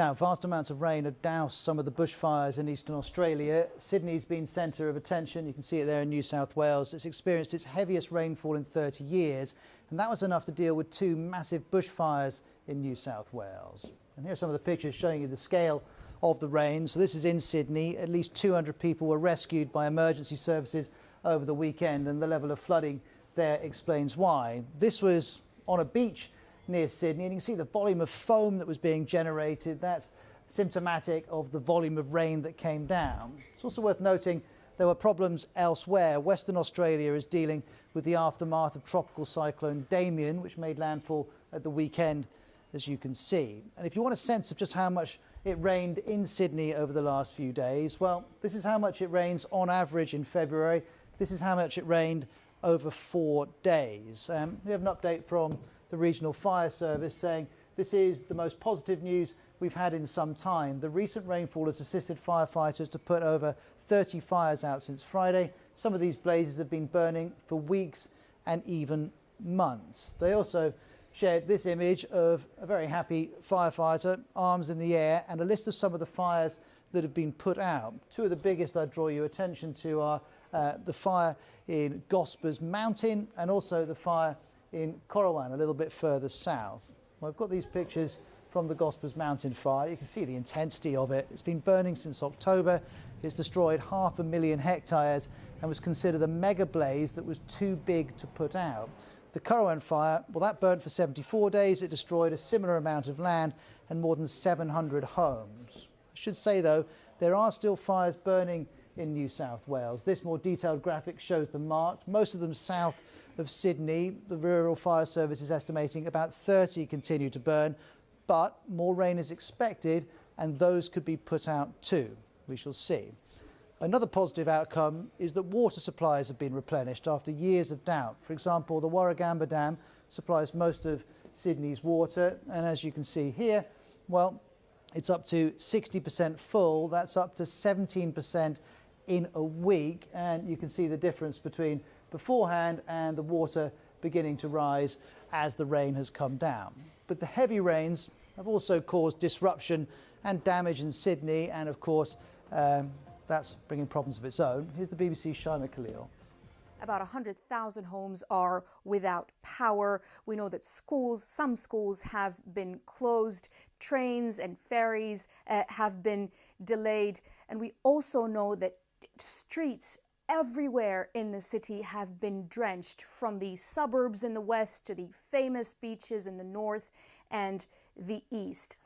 Now, vast amounts of rain have doused some of the bushfires in eastern Australia. Sydney's been centre of attention. You can see it there in New South Wales. It's experienced its heaviest rainfall in 30 years, and that was enough to deal with two massive bushfires in New South Wales. And here are some of the pictures showing you the scale of the rain. So this is in Sydney. At least 200 people were rescued by emergency services over the weekend, and the level of flooding there explains why. This was on a beach near Sydney, and you can see the volume of foam that was being generated. That's symptomatic of the volume of rain that came down. It's also worth noting there were problems elsewhere. Western Australia is dealing with the aftermath of tropical cyclone Damien, which made landfall at the weekend, as you can see. And if you want a sense of just how much it rained in Sydney over the last few days, well, this is how much it rains on average in February. This is how much it rained over 4 days. We have an update from the Regional Fire Service saying this is the most positive news we've had in some time. The recent rainfall has assisted firefighters to put over 30 fires out since Friday. Some of these blazes have been burning for weeks and even months. They also shared this image of a very happy firefighter, arms in the air, and a list of some of the fires that have been put out. Two of the biggest I'd draw your attention to are the fire in Gospers Mountain and also the fire in Corrowan, a little bit further south. Well, I've got these pictures from the Gospers Mountain fire. You can see the intensity of it. It's been burning since October. It's destroyed 500,000 hectares and was considered a mega blaze that was too big to put out. The Corrowan fire, well, that burnt for 74 days. It destroyed a similar amount of land and more than 700 homes. I should say, though, there are still fires burning in New South Wales. This more detailed graphic shows them marked, most of them south of Sydney. The Rural Fire Service is estimating about 30 continue to burn, but more rain is expected and those could be put out too. We shall see. Another positive outcome is that water supplies have been replenished after years of doubt. For example, the Warragamba Dam supplies most of Sydney's water, and as you can see here, well, it's up to 60% full. That's up to 17% in a week, and you can see the difference between beforehand and the water beginning to rise as the rain has come down. But the heavy rains have also caused disruption and damage in Sydney, and of course that's bringing problems of its own. Here's the BBC's Shaima Khalil. About 100,000 homes are without power. We know that some schools have been closed, trains and ferries have been delayed, and we also know that streets everywhere in the city have been drenched, from the suburbs in the west to the famous beaches in the north and the east.